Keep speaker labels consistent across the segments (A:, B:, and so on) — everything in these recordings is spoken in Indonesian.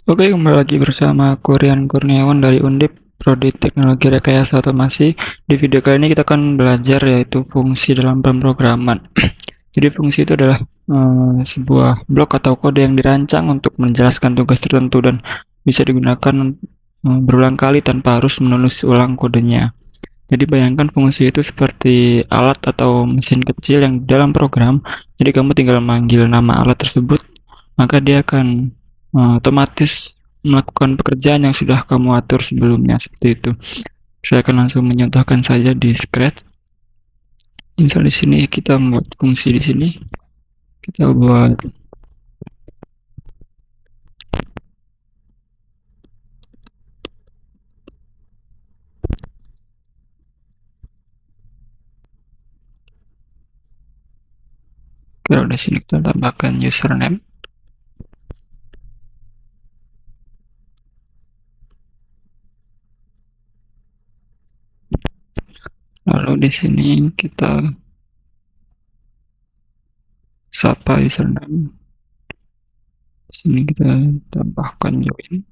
A: Oke, kembali lagi bersama aku Rian Kurniawan dari Undip, Prodi Teknologi Rekayasa Otomasi. Di video kali ini kita akan belajar yaitu fungsi dalam pemrograman. Jadi fungsi itu adalah sebuah blok atau kode yang dirancang untuk menjelaskan tugas tertentu dan bisa digunakan berulang kali tanpa harus menulis ulang kodenya. Jadi bayangkan fungsi itu seperti alat atau mesin kecil yang dalam program. Jadi kamu tinggal manggil nama alat tersebut, maka dia akan otomatis melakukan pekerjaan yang sudah kamu atur sebelumnya seperti itu. Saya akan langsung menyontohkan saja di Scratch. Misal di sini kita membuat fungsi di sini, kita buat kalau di sini kita tambahkan username. Lalu di sini kita sapa username. Di sini kita tambahkan join.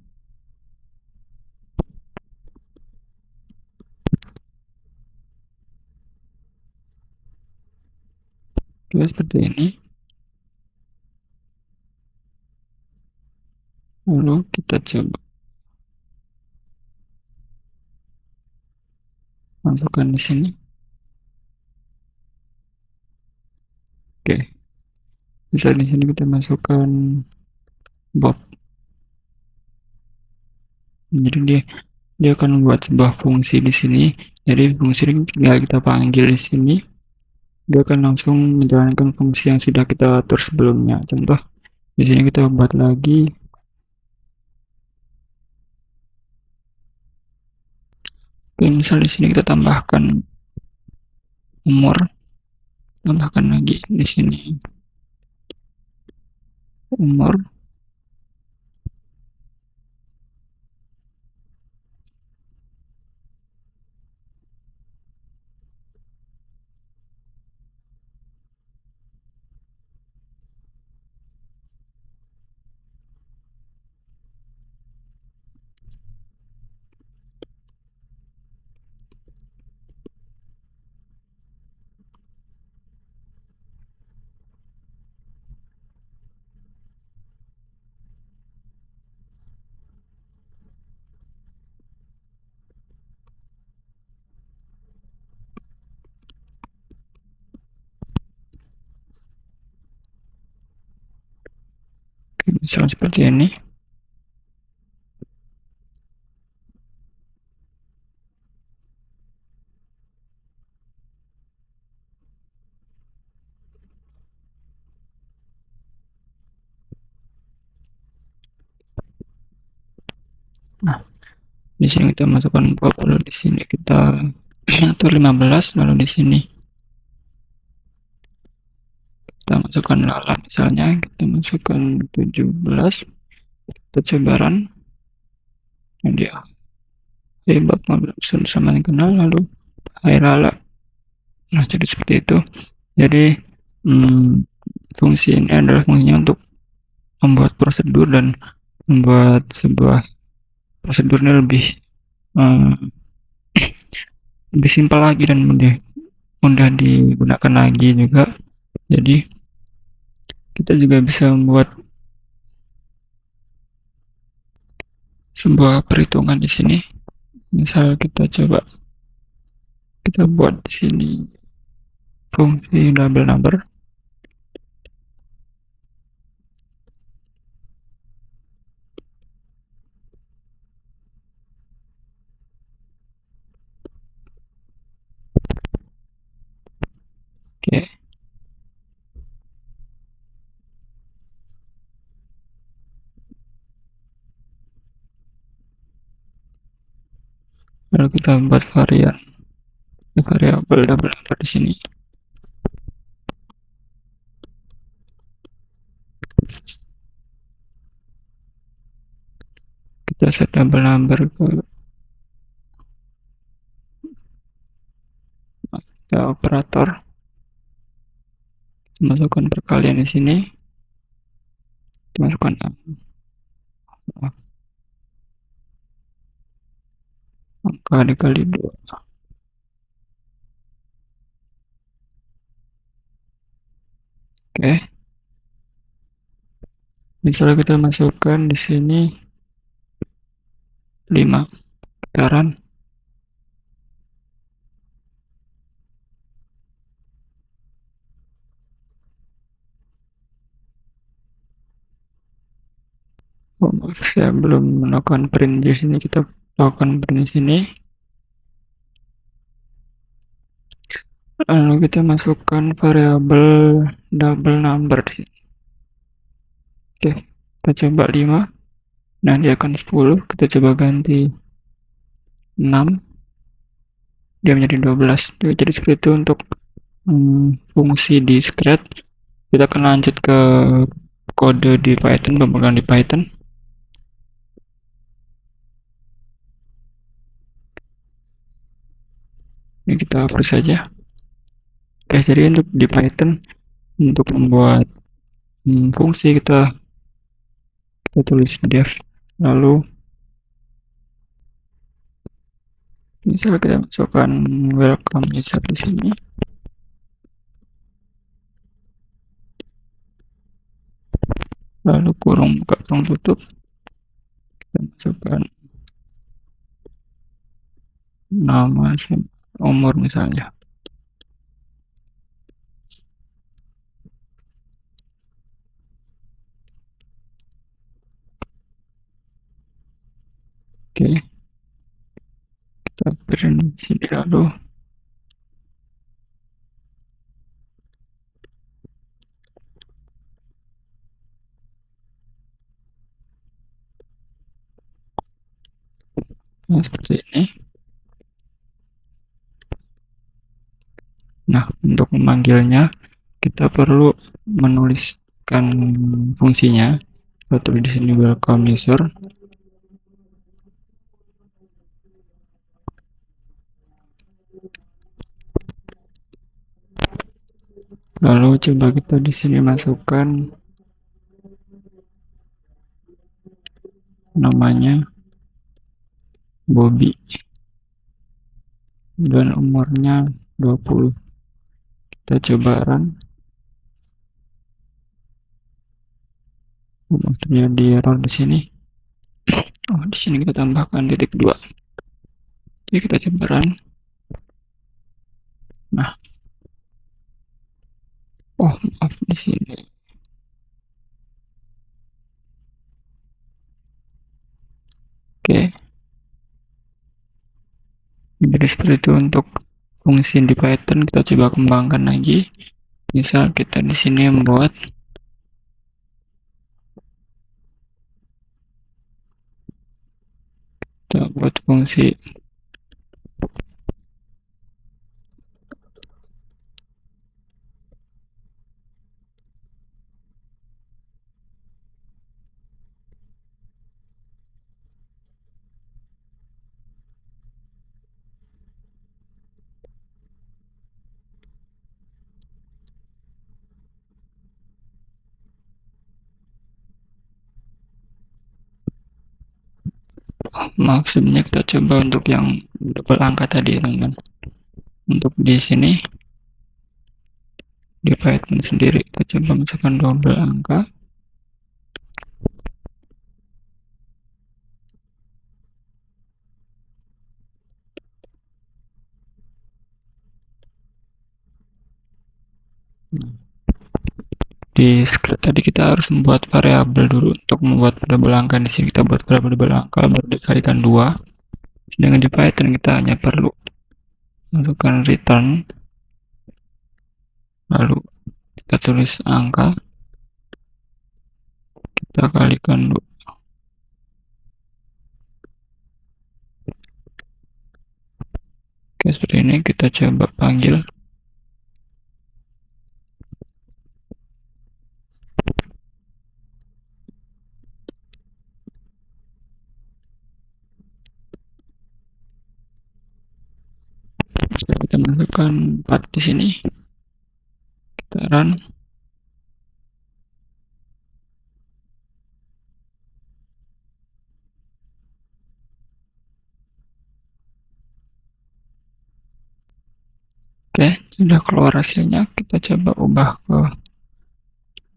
A: Oke, seperti ini. Lalu kita coba masukkan di sini. Oke, bisa di sini kita masukkan Bob. Jadi dia akan membuat sebuah fungsi di sini. Jadi fungsi ini tinggal kita panggil di sini. Dia akan langsung menjalankan fungsi yang sudah kita atur sebelumnya. Contoh di sini kita buat lagi. Oke, misal di sini kita tambahkan umur. Tambahkan lagi di sini umur. Oke, misal seperti ini. Nah, di sini kita masukkan Bob, lalu di sini kita atur 15, lalu di sini kita masukkan Lala misalnya, kita masukkan 17, kita coba run. Nah, dia Bob sama yang kenal, lalu hai Lala. Nah, jadi seperti itu. Jadi fungsi ini adalah fungsinya untuk membuat prosedur dan membuat sebuah prosedurnya lebih lebih simpel lagi dan mudah digunakan lagi juga. Jadi kita juga bisa membuat sebuah perhitungan di sini. Misal kita coba kita buat di sini fungsi double number. Oke. Lalu kita buat variabel double number di sini. Kita set double number ke operator. Masukkan perkalian di sini. Masukkan angka dikali 2. Oke. Misalnya kita masukkan di sini 5 putaran. Oh, maaf, saya belum melakukan print di sini. Kita lakukan print di sini. Lalu kita masukkan variabel double number di sini. Oke, kita coba 5. Nah, dia akan 10. Kita coba ganti 6. Dia menjadi 12. Jadi seperti itu untuk fungsi discrete. Kita akan lanjut ke kode di Python, pemrograman di Python. Ini kita hapus saja. Oke, jadi untuk di Python, untuk membuat fungsi kita tulis def, lalu misalnya kita masukkan welcome user di sini. Lalu kurung buka kurung tutup. Kita masukkan nama, umur misalnya. Oke, kita print di sini lalu. Nah, seperti ini. Nah, untuk memanggilnya kita perlu menuliskan fungsinya. Kita tulis di sini welcome user. Lalu coba kita di sini masukkan namanya Bobby dan umurnya 20. Kita coba run. Terjadi error di sini. Oh, di sini kita tambahkan titik 2. Oke, kita coba run. Nah, oh maaf di sini. Oke. Jadi seperti itu untuk fungsi di Python. Kita coba kembangkan lagi. Misal kita di sini membuat fungsi maaf, sebenarnya kita coba untuk yang double angka tadi, teman-teman. Untuk di sini di Python sendiri kita coba masukkan double angka. Di script tadi kita harus membuat variabel dulu. Untuk membuat double angka di sini kita buat variabel double angka baru dikalikan 2. Sedangkan di Python kita hanya perlu masukkan return, lalu kita tulis angka, kita kalikan 2. Oke, seperti ini. Kita coba panggil. Kita masukkan 4 di sini. Kita run. Oke, sudah keluar hasilnya. Kita coba ubah ke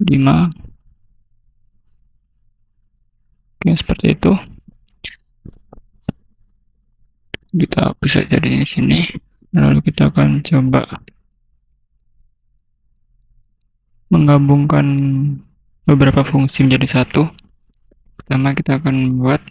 A: 5. Oke, seperti itu. Kita bisa jadi di sini. Lalu kita akan coba menggabungkan beberapa fungsi menjadi satu. Pertama kita akan membuat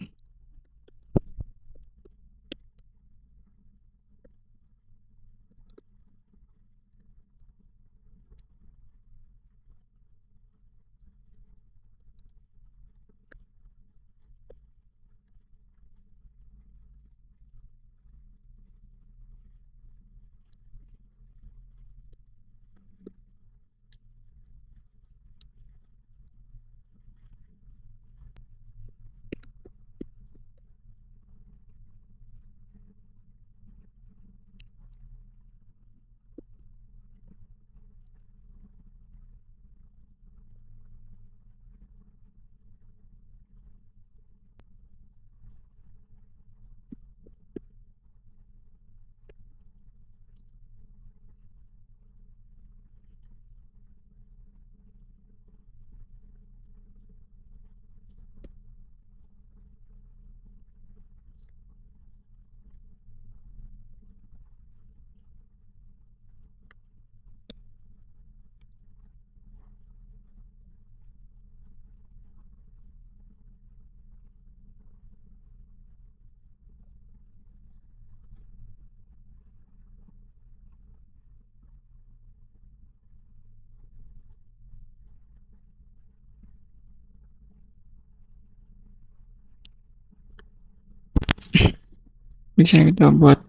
A: di sini kita buat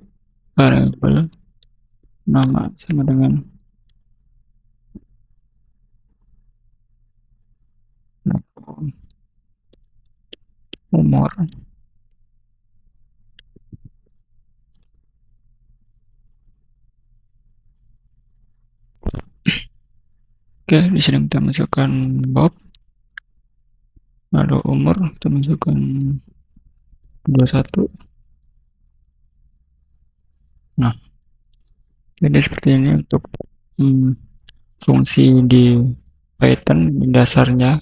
A: variabel nama sama dengan umur. Oke, di sini kita masukkan Bob. Lalu umur kita masukkan 21. Nah, jadi seperti ini untuk fungsi di Python dasarnya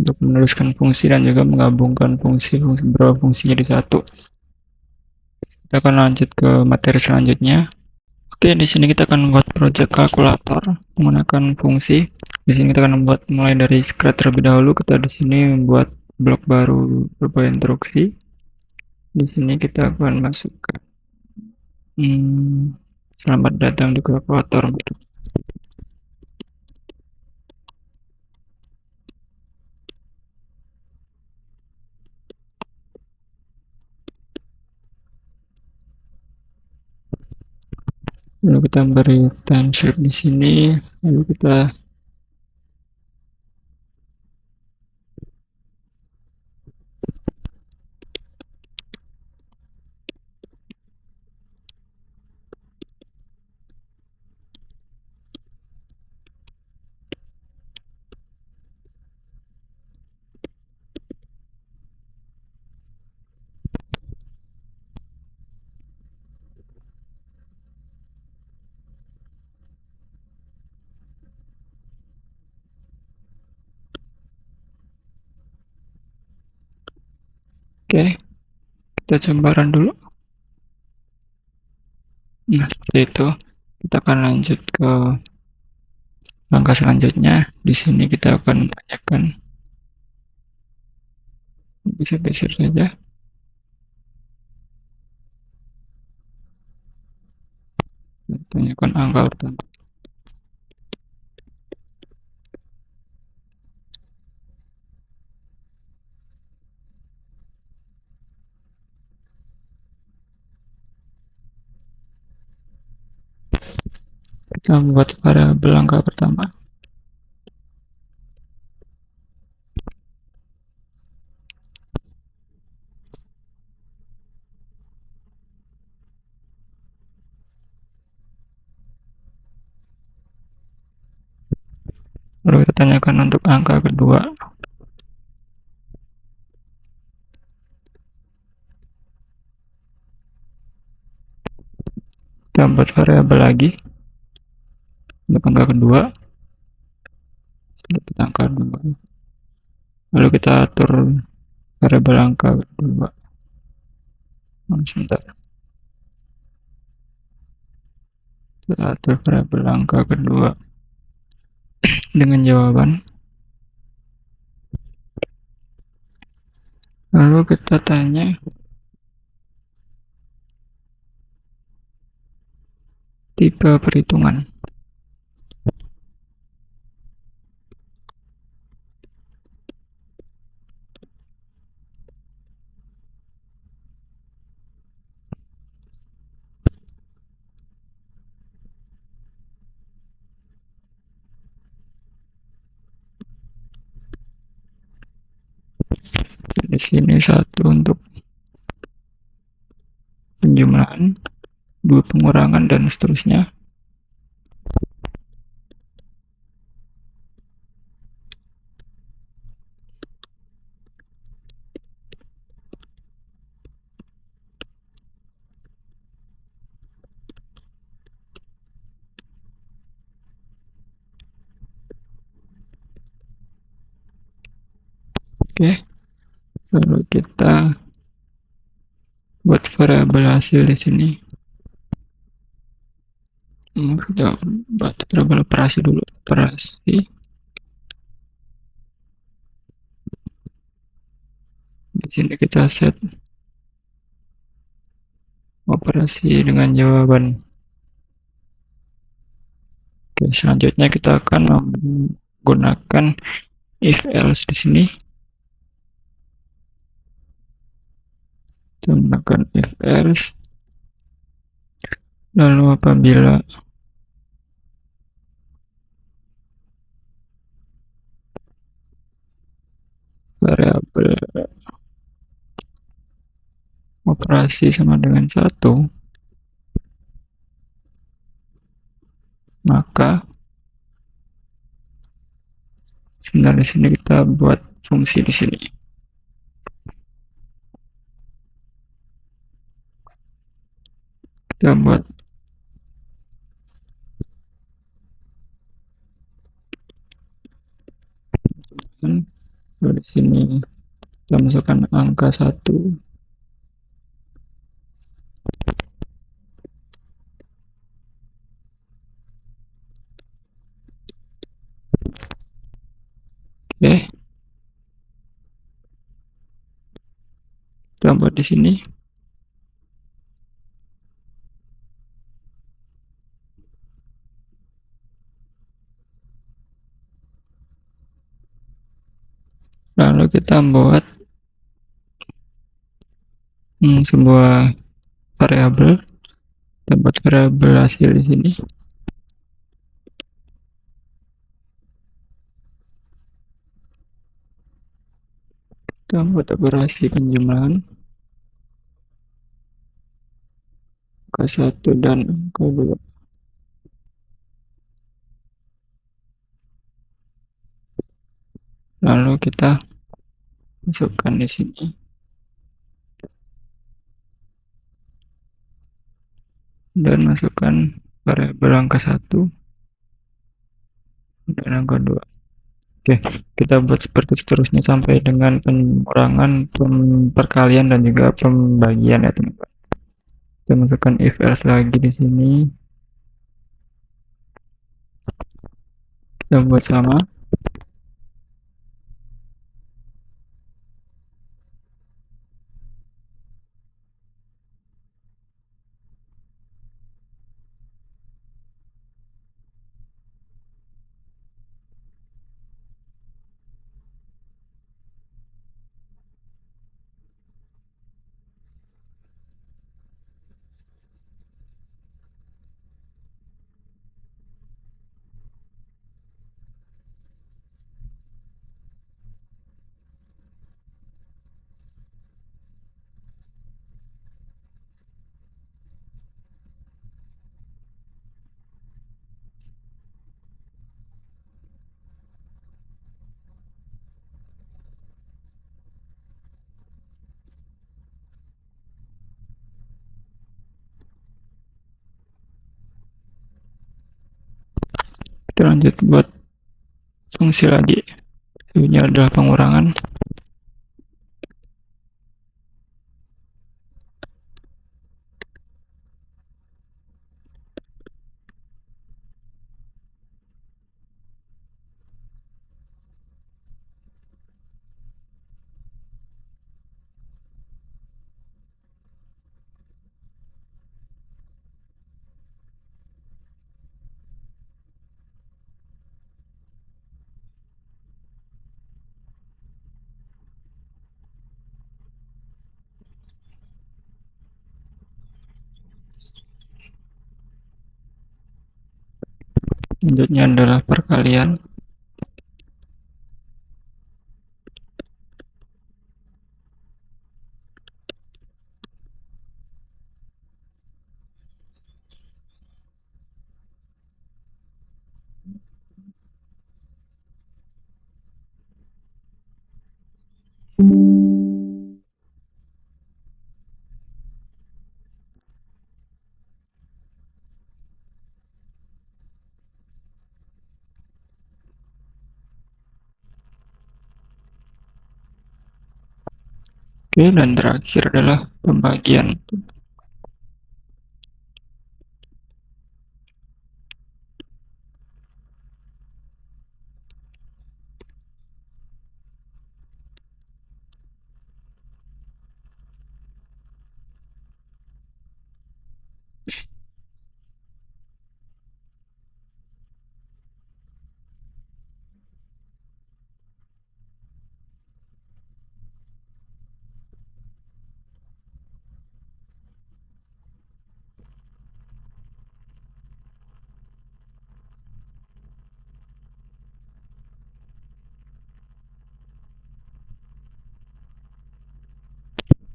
A: untuk menuliskan fungsi dan juga menggabungkan fungsi-fungsi beberapa fungsi jadi satu. Kita akan lanjut ke materi selanjutnya. Oke, di sini kita akan membuat project kalkulator menggunakan fungsi. Di sini kita akan membuat mulai dari scratch terlebih dahulu. Kita di sini membuat blok baru berupa instruksi. Di sini kita akan masukkan selamat datang di kalkulator. Lalu kita beri timestamp di sini. Lalu kita oke, kita coba run dulu. Nah, seperti itu. Kita akan lanjut ke langkah selanjutnya. Di sini kita akan tanyakan, bisa geser saja. Tanyakan angka pertama. Kita membuat variabel angka pertama. Lalu kita tanyakan untuk angka kedua. Kita buat variabel lagi. untuk angka kedua kita angka 2, lalu kita atur variabel angka kedua. Sebentar, kita atur variabel angka kedua dengan jawaban, lalu kita tanya tipe perhitungan. Di sini 1 untuk penjumlahan, 2 pengurangan, dan seterusnya. Oke, lalu kita buat variabel hasil di sini. Kita buat variabel operasi dulu. Operasi. Di sini kita set operasi dengan jawaban. Oke, selanjutnya kita akan menggunakan if else di sini. Kita menggunakan if else. Lalu apabila variabel operasi sama dengan 1, maka sebenarnya di sini kita buat fungsi di sini. Kita buat di sini kita masukkan angka 1. Oke. Kita buat di sini. Lalu kita buat sebuah variabel. Kita buat variabel hasil di sini. Kita buat operasi penjumlahan angka 1 dan angka 2. Lalu kita masukkan di sini. Dan masukkan variabel angka 1 dan angka 2. Oke, kita buat seperti seterusnya sampai dengan pengurangan, perkalian, dan juga pembagian ya teman-teman. Kita masukkan if else lagi di sini. Kita buat sama. Kita lanjut buat fungsi lagi. Ini adalah pengurangan. Selanjutnya adalah perkalian. Oke, dan terakhir adalah pembagian.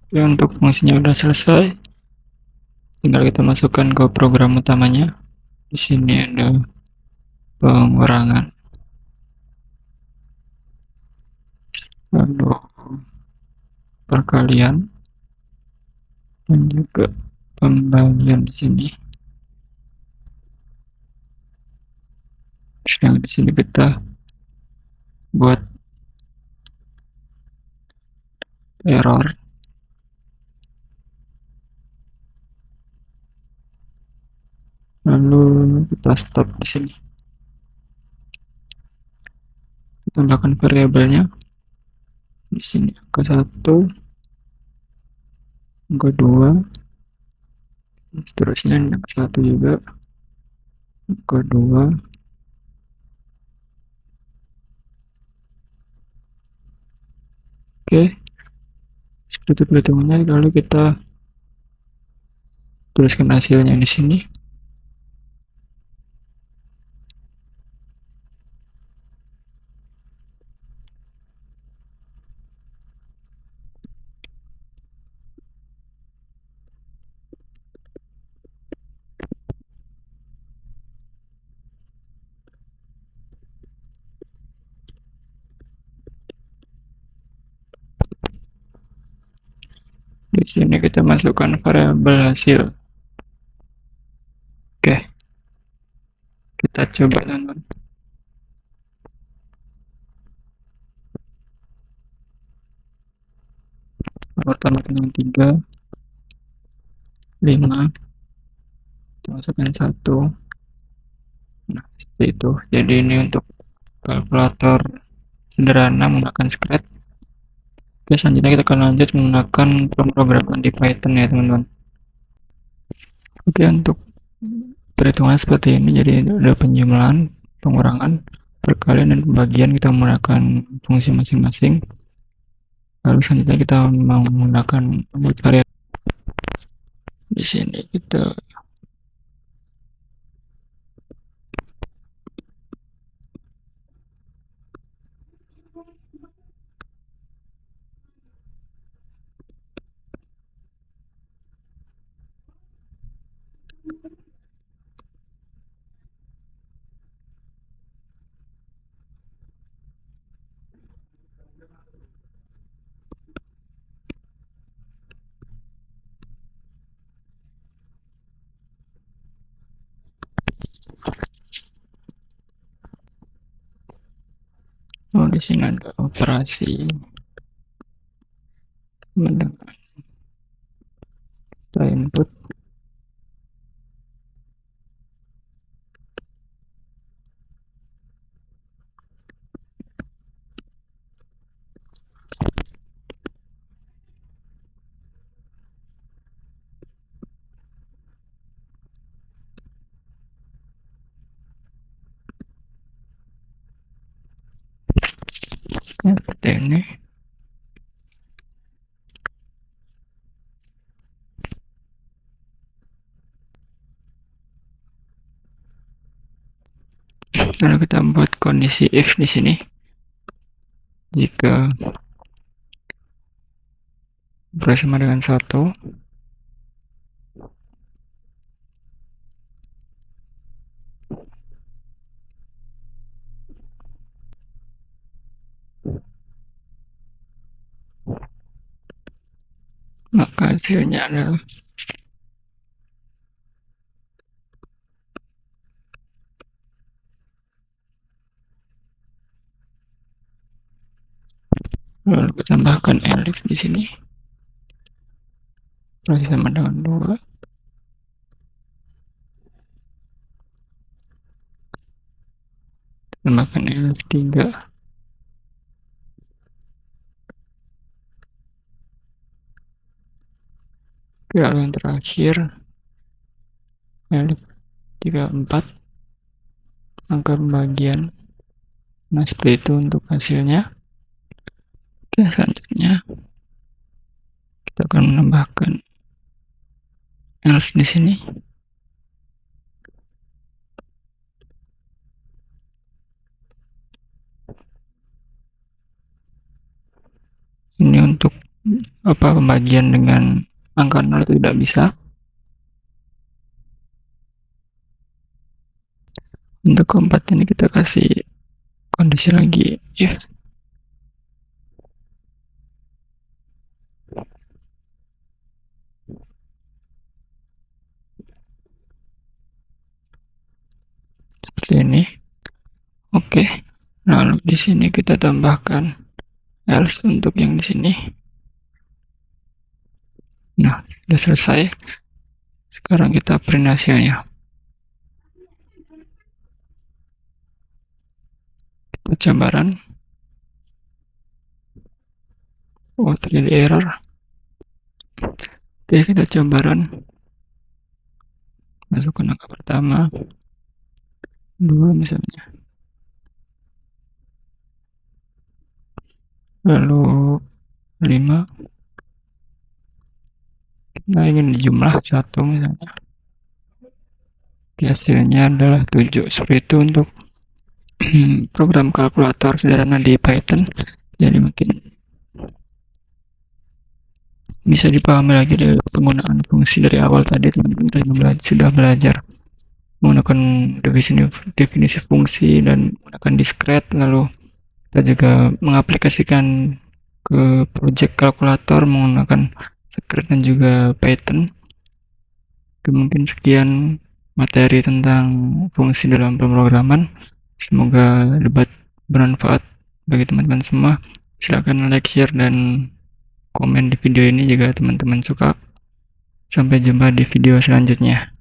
A: Oke, untuk fungsinya udah selesai. Tinggal kita masukkan ke program utamanya. Di sini ada pengurangan, lalu perkalian, dan juga pembagian di sini. Yang di sini kita buat error. Lalu kita stop di sini. Kita tambahkan variabelnya. Di sini angka 1, angka 2, seterusnya angka 1 juga, angka 2. Oke, seperti itu perhitungannya. Lalu kita tuliskan hasilnya di sini. Di sini kita masukkan variabel hasil. Oke, kita coba teman-teman. Urutan dengan 3, 5, kita masukkan 1. Nah, seperti itu. Jadi ini untuk kalkulator sederhana menggunakan scratch. Oke, selanjutnya kita akan lanjut menggunakan pemrograman di Python ya teman-teman. Oke, untuk perhitungan seperti ini, jadi ada penjumlahan, pengurangan, perkalian, dan pembagian. Kita menggunakan fungsi masing-masing. Lalu selanjutnya kita menggunakan variabel. Di sini kita Oh, di sini ada operasi mendengar. Kita input. Seperti ini. Lalu kita buat kondisi if di sini. Jika bersama dengan 1, maka hasilnya adalah lalu kita tambahkan elif di sini. Berarti sama dengan 2. Tambahkan elif 3. Lalu yang terakhir elif 3, 4. Angka pembagian. Nah, seperti itu untuk hasilnya. Oke, selanjutnya kita akan menambahkan else di sini. Ini untuk pembagian dengan angka 0 itu tidak bisa. Untuk keempat ini kita kasih kondisi lagi if seperti ini. Oke. Lalu di sini kita tambahkan else untuk yang di sini. Nah, sudah selesai. Sekarang kita print hasilnya. Kita coba run. Oh, terjadi error. Oke, kita coba run. Masukkan angka pertama 2 misalnya, lalu 5. Kita ingin jumlah 1 misalnya. Hasilnya adalah 7. Seperti itu untuk program kalkulator sederhana di Python. Jadi mungkin bisa dipahami lagi dari penggunaan fungsi dari awal tadi. Teman-teman sudah belajar menggunakan definisi fungsi dan menggunakan discrete. Lalu kita juga mengaplikasikan ke project kalkulator menggunakan script dan juga Python. Mungkin sekian materi tentang fungsi dalam pemrograman. Semoga dapat bermanfaat bagi teman-teman semua. Silakan like, share, dan komen di video ini jika teman-teman suka. Sampai jumpa di video selanjutnya.